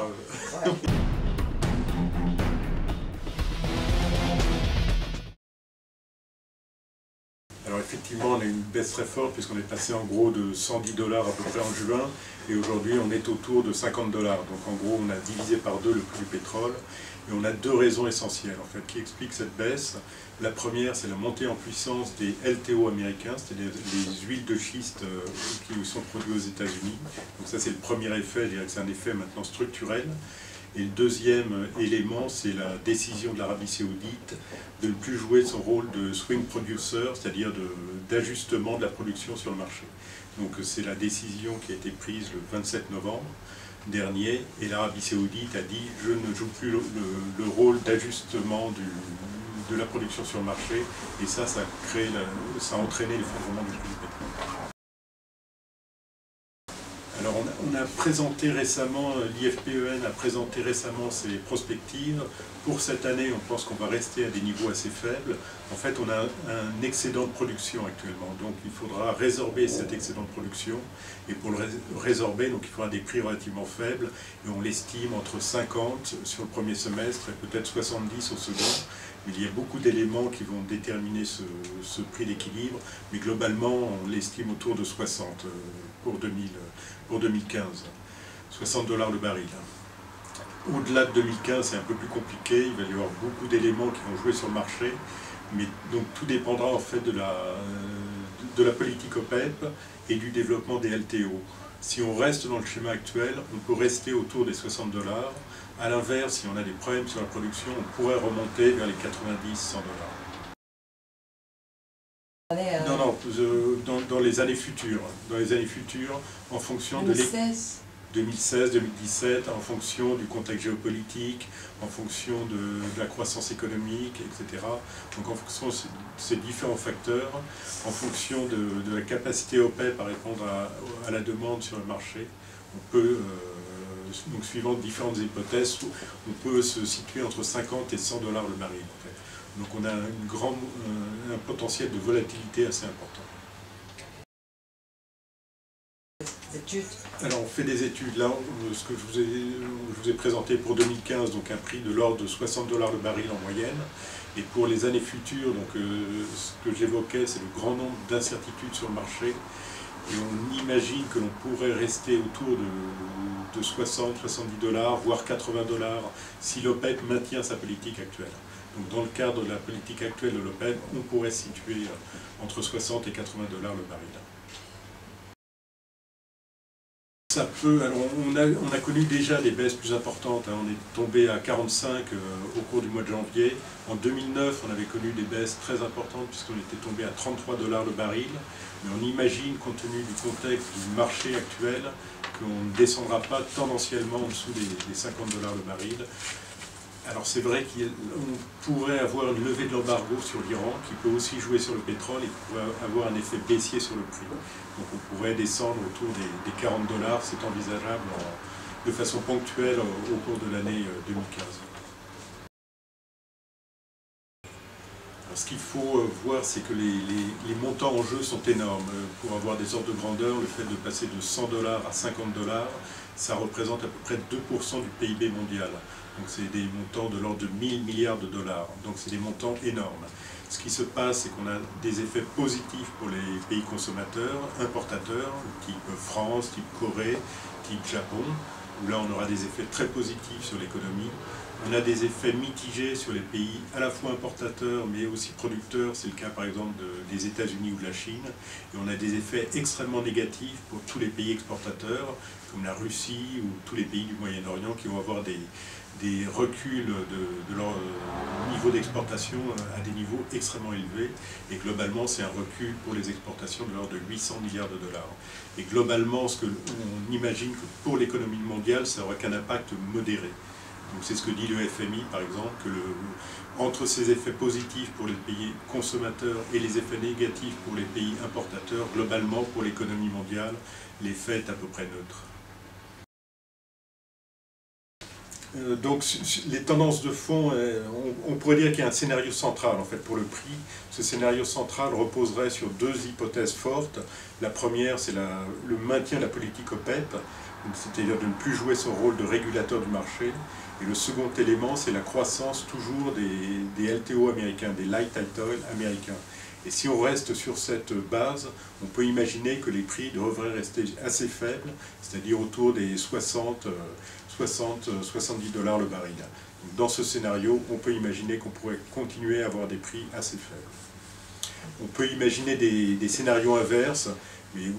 grave. Ouais. Alors effectivement, on a une baisse très forte puisqu'on est passé en gros de 110 $ à peu près en juin et aujourd'hui on est autour de 50 $. Donc en gros on a divisé par 2 le prix du pétrole et on a 2 raisons essentielles en fait qui expliquent cette baisse. La première c'est la montée en puissance des LTO américains, c'est-à-dire les huiles de schiste qui sont produites aux États-Unis. Donc ça c'est le premier effet, je dirais que c'est un effet maintenant structurel. Et le deuxième élément, c'est la décision de l'Arabie Saoudite de ne plus jouer son rôle de swing producer, c'est-à-dire d'ajustement de la production sur le marché. Donc c'est la décision qui a été prise le 27 novembre dernier, et l'Arabie Saoudite a dit « je ne joue plus le rôle d'ajustement de la production sur le marché », et ça a entraîné l'effondrement du prix du pétrole. Alors on a présenté récemment, l'IFPEN a présenté récemment ses prospectives. Pour cette année, on pense qu'on va rester à des niveaux assez faibles. En fait, on a un excédent de production actuellement, donc il faudra résorber cet excédent de production. Et pour le résorber, donc, il faudra des prix relativement faibles, et on l'estime entre 50 sur le premier semestre et peut-être 70 au second. Il y a beaucoup d'éléments qui vont déterminer ce prix d'équilibre, mais globalement, on l'estime autour de 60 pour 2015. 60 $ le baril. Au-delà de 2015, c'est un peu plus compliqué, il va y avoir beaucoup d'éléments qui vont jouer sur le marché, mais donc tout dépendra en fait de la politique OPEP et du développement des LTO. Si on reste dans le schéma actuel, on peut rester autour des 60 $. A l'inverse, si on a des problèmes sur la production, on pourrait remonter vers les 90-100 $. Non, dans les années futures. Dans les années futures, en fonction 2016, 2017, en fonction du contexte géopolitique, en fonction de la croissance économique, etc. Donc en fonction de ces différents facteurs, en fonction de la capacité OPEP à répondre à la demande sur le marché, on peut, donc suivant différentes hypothèses, on peut se situer entre 50 et 100 $ le baril. En fait. Donc on a un potentiel de volatilité assez important. Alors on fait des études, là ce que je vous ai présenté pour 2015, donc un prix de l'ordre de 60 $ le baril en moyenne, et pour les années futures, donc ce que j'évoquais c'est le grand nombre d'incertitudes sur le marché, et on imagine que l'on pourrait rester autour de 60, 70 $, voire 80 $ si l'OPEP maintient sa politique actuelle. Donc dans le cadre de la politique actuelle de l'OPEP, on pourrait se situer entre 60 et 80 $ le baril. Ça peut, alors on a connu déjà des baisses plus importantes, hein. On est tombé à 45 au cours du mois de janvier. En 2009, on avait connu des baisses très importantes puisqu'on était tombé à 33 $ le baril. Mais on imagine, compte tenu du contexte du marché actuel, qu'on ne descendra pas tendanciellement en dessous des 50 $ le baril. Alors c'est vrai qu'on pourrait avoir une levée de l'embargo sur l'Iran qui peut aussi jouer sur le pétrole et qui pourrait avoir un effet baissier sur le prix. Donc on pourrait descendre autour des 40 $, c'est envisageable de façon ponctuelle au cours de l'année 2015. Alors, ce qu'il faut voir, c'est que les montants en jeu sont énormes. Pour avoir des ordres de grandeur, le fait de passer de 100 $ à 50 $, ça représente à peu près 2% du PIB mondial. Donc c'est des montants de l'ordre de 1000 milliards $. Donc c'est des montants énormes. Ce qui se passe, c'est qu'on a des effets positifs pour les pays consommateurs, importateurs, type France, type Corée, type Japon, où là on aura des effets très positifs sur l'économie. On a des effets mitigés sur les pays à la fois importateurs mais aussi producteurs, c'est le cas par exemple des États-Unis ou de la Chine. Et on a des effets extrêmement négatifs pour tous les pays exportateurs, comme la Russie ou tous les pays du Moyen-Orient qui vont avoir des reculs de leur niveau d'exportation à des niveaux extrêmement élevés. Et globalement, c'est un recul pour les exportations de l'ordre de 800 milliards $. Et globalement, ce que on imagine que pour l'économie mondiale, ça n'aura qu'un impact modéré. Donc c'est ce que dit le FMI, par exemple, que entre ces effets positifs pour les pays consommateurs et les effets négatifs pour les pays importateurs, globalement, pour l'économie mondiale, l'effet est à peu près neutre. Donc les tendances de fond, on pourrait dire qu'il y a un scénario central en fait pour le prix. Ce scénario central reposerait sur deux hypothèses fortes. La première, c'est le maintien de la politique OPEP. c'est-à-dire de ne plus jouer son rôle de régulateur du marché. Et le second élément, c'est la croissance toujours des LTO américains, des light tight oil américains. Et si on reste sur cette base, on peut imaginer que les prix devraient rester assez faibles, c'est-à-dire autour des 70 $ le baril. Donc dans ce scénario, on peut imaginer qu'on pourrait continuer à avoir des prix assez faibles. On peut imaginer des scénarios inverses, mais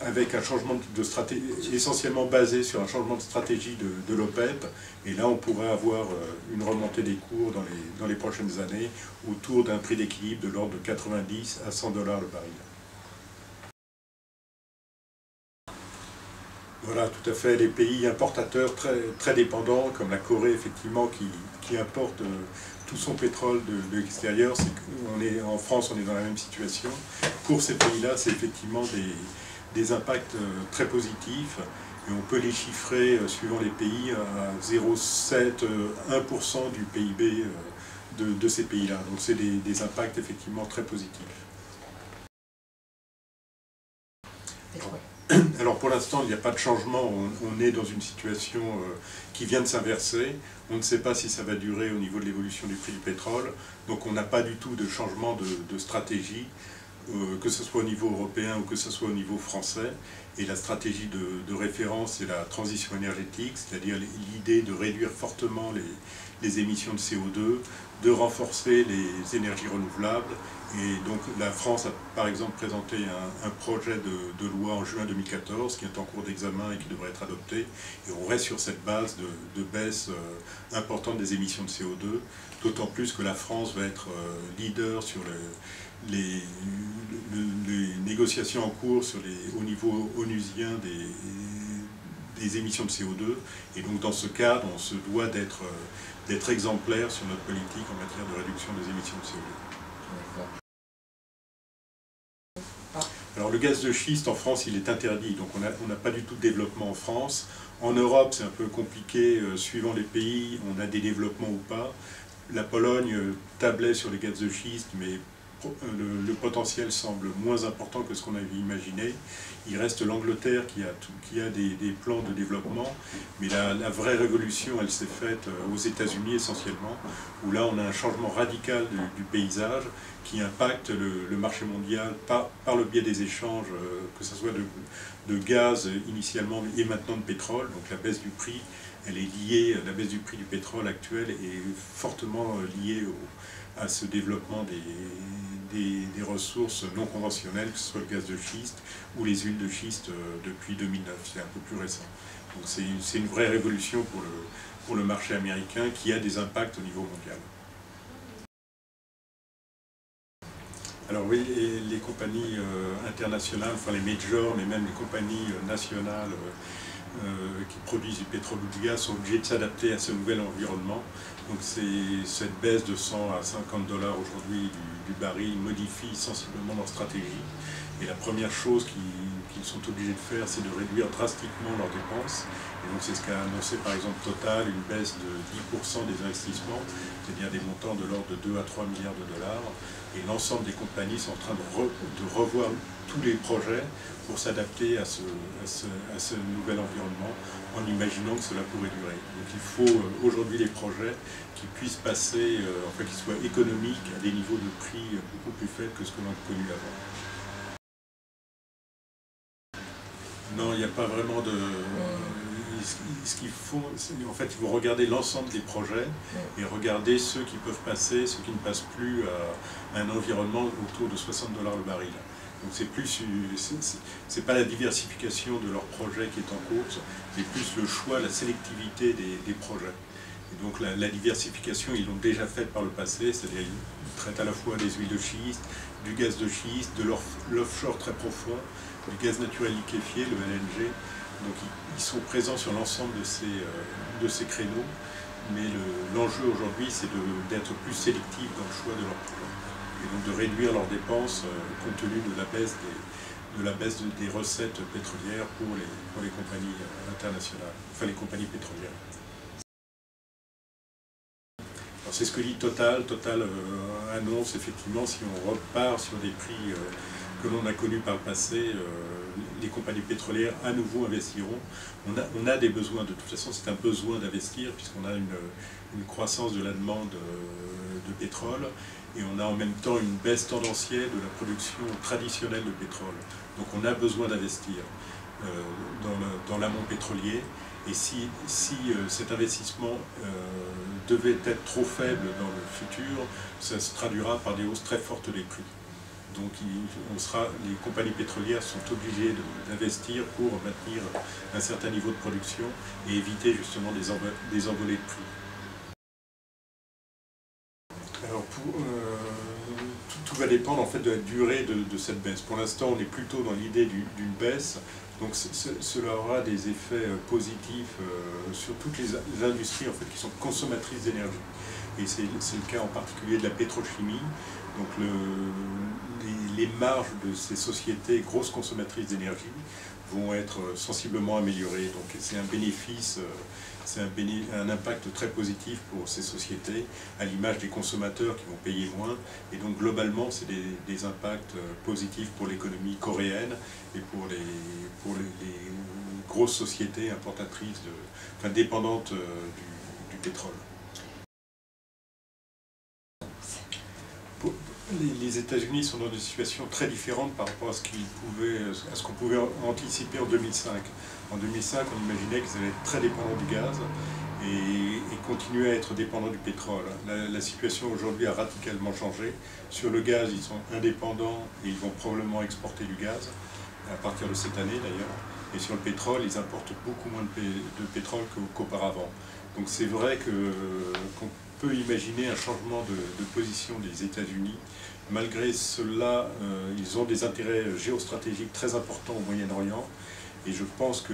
avec un changement de stratégie, essentiellement basé sur un changement de stratégie de l'OPEP, et là on pourrait avoir une remontée des cours dans les prochaines années autour d'un prix d'équilibre de l'ordre de 90 à 100 $ le baril. Voilà, tout à fait, les pays importateurs très dépendants, comme la Corée effectivement, qui importe tout son pétrole de l'extérieur, en France on est dans la même situation. Pour ces pays-là, c'est effectivement des impacts très positifs, et on peut les chiffrer, suivant les pays, à 0,7, 1% du PIB de ces pays-là. Donc c'est des impacts effectivement très positifs. Alors pour l'instant, il n'y a pas de changement, on est dans une situation qui vient de s'inverser. On ne sait pas si ça va durer au niveau de l'évolution du prix du pétrole, donc on n'a pas du tout de changement de stratégie, que ce soit au niveau européen ou que ce soit au niveau français. Et la stratégie de référence, c'est la transition énergétique, c'est-à-dire l'idée de réduire fortement les émissions de CO2, de renforcer les énergies renouvelables. Et donc la France a par exemple présenté un projet de loi en juin 2014 qui est en cours d'examen et qui devrait être adopté. Et on reste sur cette base de baisse importante des émissions de CO2, d'autant plus que la France va être leader sur les négociations en cours au niveau onusien des émissions de CO2. Et donc dans ce cadre, on se doit d'être exemplaire sur notre politique en matière de réduction des émissions de CO2. Alors le gaz de schiste en France, il est interdit, donc on n'a pas du tout de développement en France. En Europe, c'est un peu compliqué, suivant les pays, on a des développements ou pas. La Pologne tablait sur les gaz de schiste, mais le potentiel semble moins important que ce qu'on avait imaginé. Il reste l'Angleterre qui a des plans de développement, mais la vraie révolution, elle s'est faite aux États-Unis essentiellement, où là on a un changement radical du paysage qui impacte le marché mondial par le biais des échanges, que ce soit de gaz initialement et maintenant de pétrole. Donc la baisse du prix, elle est liée, la baisse du prix du pétrole actuel est fortement liée à ce développement des ressources non conventionnelles, que ce soit le gaz de schiste ou les huiles de schiste depuis 2009, c'est un peu plus récent. Donc c'est une vraie révolution pour le marché américain qui a des impacts au niveau mondial. Alors oui, les compagnies internationales, enfin les majors, mais même les compagnies nationales qui produisent du pétrole ou du gaz sont obligées de s'adapter à ce nouvel environnement. Donc cette baisse de 100 à 50 $ aujourd'hui du baril modifie sensiblement leur stratégie. Et la première chose qu'ils sont obligés de faire, c'est de réduire drastiquement leurs dépenses. Et donc c'est ce qu'a annoncé par exemple Total, une baisse de 10% des investissements, c'est-à-dire des montants de l'ordre de 2 à 3 milliards de dollars. Et l'ensemble des compagnies sont en train de revoir tous les projets pour s'adapter à ce nouvel environnement, en imaginant que cela pourrait durer. Donc il faut aujourd'hui des projets qui puissent passer, enfin qui soient économiques à des niveaux de prix beaucoup plus faibles que ce que l'on a connu avant. Non, il n'y a pas vraiment de... Ce qu'il faut, en fait, il faut regarder l'ensemble des projets et regarder ceux qui peuvent passer, ceux qui ne passent plus à un environnement autour de 60 $ le baril. Donc c'est pas la diversification de leurs projets qui est en cours, mais plus le choix, la sélectivité des projets. Et donc la diversification, ils l'ont déjà faite par le passé, c'est-à-dire ils traitent à la fois des huiles de schiste, du gaz de schiste, de l'offshore très profond, du gaz naturel liquéfié, le LNG. Donc ils sont présents sur l'ensemble de ces créneaux, mais l'enjeu aujourd'hui c'est d'être plus sélectif dans le choix de leurs projets et donc de réduire leurs dépenses compte tenu de la baisse des recettes pétrolières pour les compagnies internationales, enfin les compagnies pétrolières. C'est ce que dit Total. Total annonce effectivement, si on repart sur des prix que l'on a connu par le passé, les compagnies pétrolières à nouveau investiront. On a des besoins, de toute façon c'est un besoin d'investir puisqu'on a une croissance de la demande de pétrole et on a en même temps une baisse tendancielle de la production traditionnelle de pétrole. Donc on a besoin d'investir dans l'amont pétrolier. Et si cet investissement devait être trop faible dans le futur, ça se traduira par des hausses très fortes des prix. Donc les compagnies pétrolières sont obligées d'investir pour maintenir un certain niveau de production et éviter justement des envolées de prix. Alors tout va dépendre en fait de la durée de cette baisse. Pour l'instant, on est plutôt dans l'idée d'une baisse. Donc cela aura des effets positifs sur toutes les industries en fait, qui sont consommatrices d'énergie. Et c'est le cas en particulier de la pétrochimie. Donc les marges de ces sociétés grosses consommatrices d'énergie vont être sensiblement améliorées. Donc c'est un bénéfice, c'est un impact très positif pour ces sociétés, à l'image des consommateurs qui vont payer moins. Et donc globalement, c'est des impacts positifs pour l'économie coréenne et pour les grosses sociétés importatrices, enfin dépendantes du pétrole. Les États-Unis sont dans une situation très différente par rapport à ce qu'on pouvait anticiper en 2005. En 2005, on imaginait qu'ils allaient être très dépendants du gaz et continuer à être dépendants du pétrole. La situation aujourd'hui a radicalement changé. Sur le gaz, ils sont indépendants et ils vont probablement exporter du gaz, à partir de cette année d'ailleurs. Et sur le pétrole, ils importent beaucoup moins de pétrole qu'auparavant. Donc c'est vrai qu'on peut imaginer un changement de position des États-Unis. Malgré cela, ils ont des intérêts géostratégiques très importants au Moyen-Orient. Et je pense que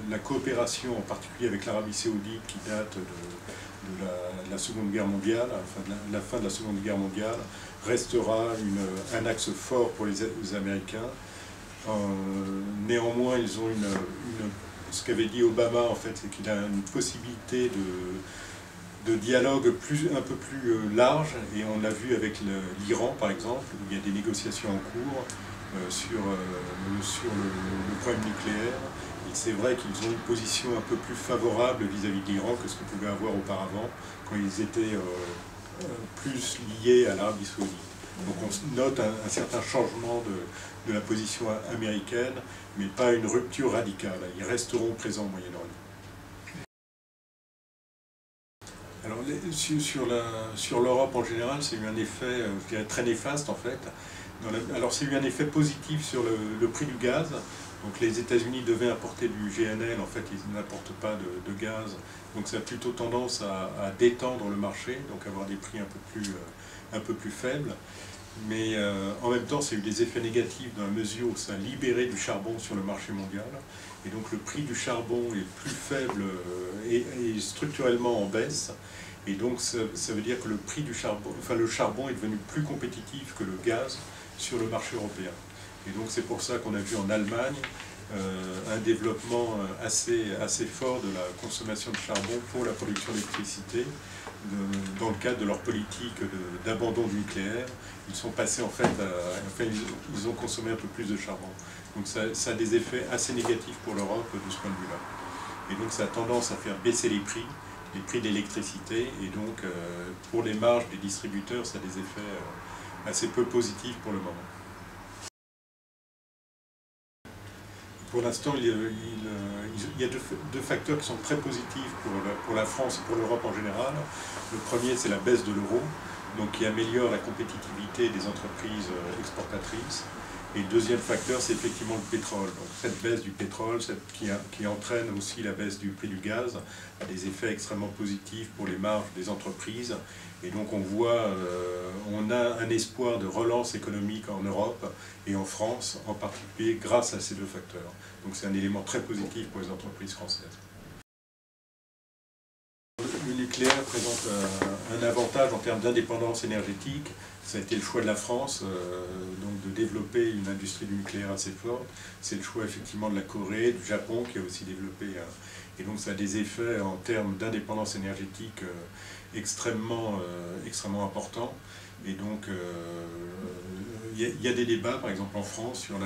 la coopération, en particulier avec l'Arabie Saoudite, qui date de la Seconde Guerre mondiale, enfin de la fin de la Seconde Guerre mondiale, restera un axe fort pour les Américains. Néanmoins, ils ont ce qu'avait dit Obama, en fait, c'est qu'il a une possibilité de dialogue un peu plus large, et on l'a vu avec l'Iran, par exemple, où il y a des négociations en cours sur le problème nucléaire. Et c'est vrai qu'ils ont une position un peu plus favorable vis-à-vis de l'Iran que ce qu'ils pouvaient avoir auparavant, quand ils étaient plus liés à l'Arabie Saoudite. Donc on note un certain changement de la position américaine, mais pas une rupture radicale. Ils resteront présents au Moyen-Orient. Alors sur l'Europe en général, c'est eu un effet, je dirais, très néfaste en fait. Alors c'est eu un effet positif sur le prix du gaz. Donc les États-Unis devaient importer du GNL, en fait ils n'apportent pas de gaz. Donc ça a plutôt tendance à détendre le marché, donc avoir des prix un peu plus faibles. Mais en même temps, ça a eu des effets négatifs dans la mesure où ça a libéré du charbon sur le marché mondial. Et donc le prix du charbon est plus faible et structurellement en baisse. Et donc ça veut dire que le prix du charbon, enfin le charbon est devenu plus compétitif que le gaz sur le marché européen. Et donc c'est pour ça qu'on a vu en Allemagne un développement assez fort de la consommation de charbon pour la production d'électricité. Dans le cadre de leur politique d'abandon du nucléaire, ils sont passés en fait ils ont consommé un peu plus de charbon. Donc ça a des effets assez négatifs pour l'Europe de ce point de vue-là. Et donc ça a tendance à faire baisser les prix de l'électricité, et donc pour les marges des distributeurs, ça a des effets assez peu positifs pour le moment. Pour l'instant, il y a deux facteurs qui sont très positifs pour la France et pour l'Europe en général. Le premier, c'est la baisse de l'euro, donc qui améliore la compétitivité des entreprises exportatrices. Et le deuxième facteur, c'est effectivement le pétrole. Donc cette baisse du pétrole, qui entraîne aussi la baisse du prix du gaz, a des effets extrêmement positifs pour les marges des entreprises. Et donc on a un espoir de relance économique en Europe et en France, en particulier grâce à ces deux facteurs. Donc c'est un élément très positif pour les entreprises françaises. Le nucléaire présente un avantage en termes d'indépendance énergétique. Ça a été le choix de la France, donc de développer une industrie du nucléaire assez forte. C'est le choix effectivement de la Corée, du Japon qui a aussi développé Et donc ça a des effets en termes d'indépendance énergétique extrêmement importants. Et donc il y a des débats, par exemple en France, sur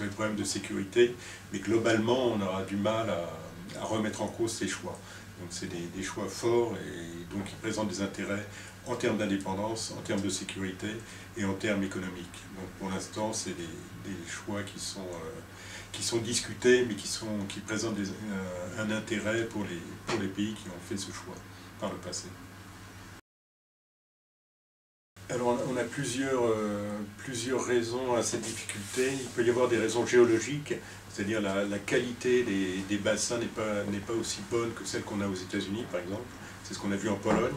les problèmes de sécurité, mais globalement on aura du mal à remettre en cause ces choix. Donc c'est des choix forts et donc qui présentent des intérêts en termes d'indépendance, en termes de sécurité et en termes économiques. Donc pour l'instant c'est des choix qui sont discutés mais qui présentent un intérêt pour les pays qui ont fait ce choix par le passé. Alors on a plusieurs raisons à cette difficulté. Il peut y avoir des raisons géologiques, c'est-à-dire la qualité des bassins n'est pas aussi bonne que celle qu'on a aux États-Unis par exemple. C'est ce qu'on a vu en Pologne.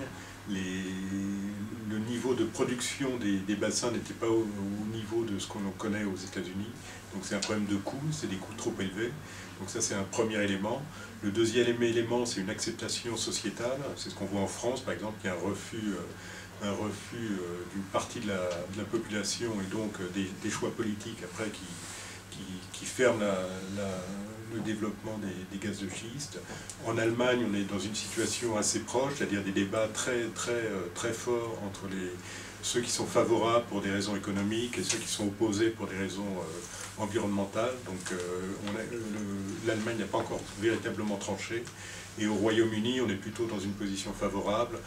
Le niveau de production des bassins n'était pas au niveau de ce qu'on connaît aux États-Unis. Donc c'est un problème de coût, c'est des coûts trop élevés. Donc ça c'est un premier élément. Le deuxième élément c'est une acceptation sociétale. C'est ce qu'on voit en France par exemple, il y a un refus d'une partie de la population et donc des choix politiques après qui ferment le développement des gaz de schiste. En Allemagne, on est dans une situation assez proche, c'est-à-dire des débats très forts entre ceux qui sont favorables pour des raisons économiques et ceux qui sont opposés pour des raisons environnementales. Donc l'Allemagne n'a pas encore véritablement tranché. Et au Royaume-Uni, on est plutôt dans une position favorable.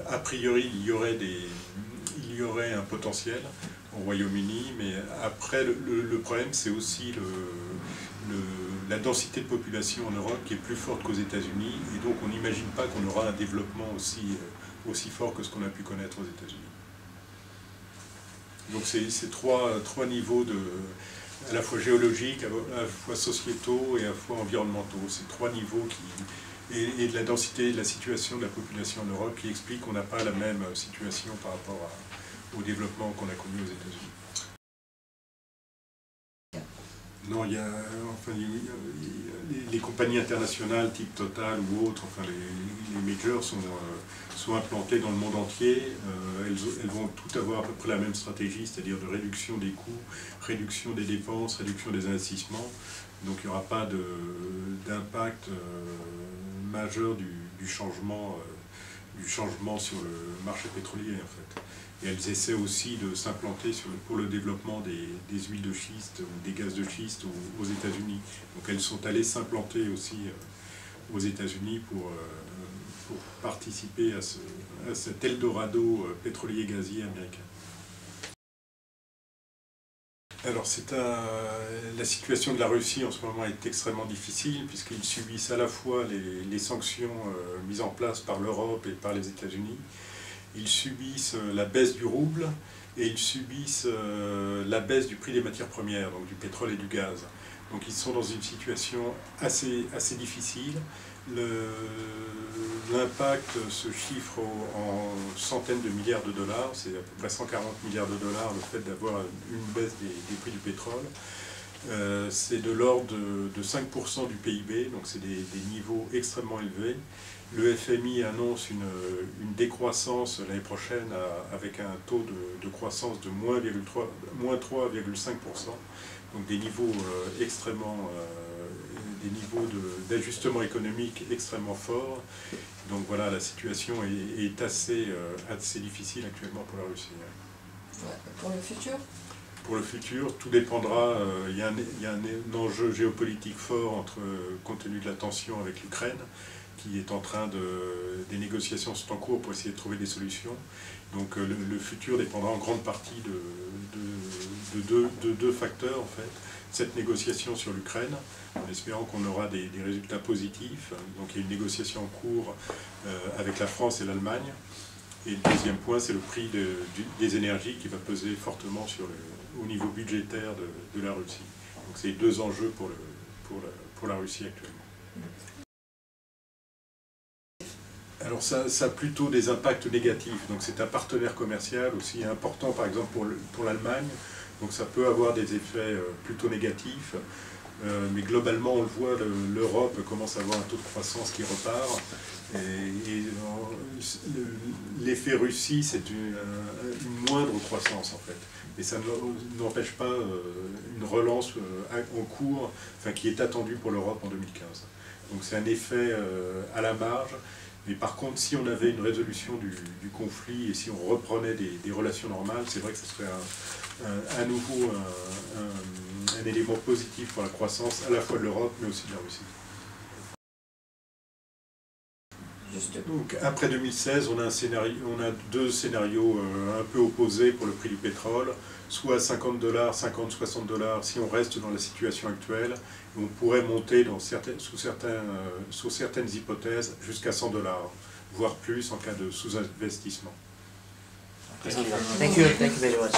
A priori, il y aurait un potentiel au Royaume-Uni, mais après, le problème, c'est aussi la densité de population en Europe qui est plus forte qu'aux États-Unis, et donc on n'imagine pas qu'on aura un développement aussi fort que ce qu'on a pu connaître aux États-Unis. Donc c'est trois niveaux à la fois géologiques, à la fois sociétaux et à la fois environnementaux. C'est trois niveaux et de la densité et de la situation de la population en Europe qui expliquent qu'on n'a pas la même situation par rapport au développement qu'on a connu aux États-Unis. Non, les compagnies internationales type Total ou autres, enfin les majors sont implantées dans le monde entier. Elles vont toutes avoir à peu près la même stratégie, c'est-à-dire de réduction des coûts, réduction des dépenses, réduction des investissements. Donc il n'y aura pas d'impact majeur du changement sur le marché pétrolier en fait. Et elles essaient aussi de s'implanter pour le développement des huiles de schiste ou des gaz de schiste aux États-Unis. Donc elles sont allées s'implanter aussi aux États-Unis pour participer à cet Eldorado pétrolier gazier américain. Alors la situation de la Russie en ce moment est extrêmement difficile puisqu'ils subissent à la fois les sanctions mises en place par l'Europe et par les États-Unis. Ils subissent la baisse du rouble et ils subissent la baisse du prix des matières premières, donc du pétrole et du gaz. Donc ils sont dans une situation assez difficile. L'impact se chiffre en centaines de milliards de dollars, c'est à peu près 140 milliards de dollars le fait d'avoir une baisse des prix du pétrole. C'est de l'ordre de 5% du PIB, donc c'est des niveaux extrêmement élevés. Le FMI annonce une décroissance l'année prochaine avec un taux de croissance de moins 3,5%, donc des niveaux des niveaux d'ajustement économique extrêmement forts. Donc voilà, la situation est assez difficile actuellement pour la Russie. Ouais. Pour le futur ? Pour le futur, tout dépendra. Il y a un enjeu géopolitique fort compte tenu de la tension avec l'Ukraine, qui est en train des négociations sont en cours pour essayer de trouver des solutions. Donc le futur dépendra en grande partie de deux facteurs en fait. Cette négociation sur l'Ukraine, en espérant qu'on aura des résultats positifs. Donc il y a une négociation en cours avec la France et l'Allemagne. Et le deuxième point, c'est le prix des énergies qui va peser fortement au niveau budgétaire de la Russie. Donc c'est deux enjeux pour la Russie actuellement. Alors ça a plutôt des impacts négatifs. Donc c'est un partenaire commercial aussi important, par exemple pour l'Allemagne. Donc ça peut avoir des effets plutôt négatifs. Mais globalement, on le voit, l'Europe commence à avoir un taux de croissance qui repart. Et l'effet Russie, c'est une moindre croissance en fait. Et ça n'empêche pas une relance en cours, enfin, qui est attendue pour l'Europe en 2015. Donc c'est un effet à la marge. Mais par contre, si on avait une résolution du conflit et si on reprenait des relations normales, c'est vrai que ce serait à nouveau un élément positif pour la croissance à la fois de l'Europe mais aussi de la Russie. Donc après 2016, on a deux scénarios un peu opposés pour le prix du pétrole, soit 50 $, 50-60 $ si on reste dans la situation actuelle, et on pourrait monter sous certaines hypothèses jusqu'à 100 $, voire plus en cas de sous-investissement. Thank you very much.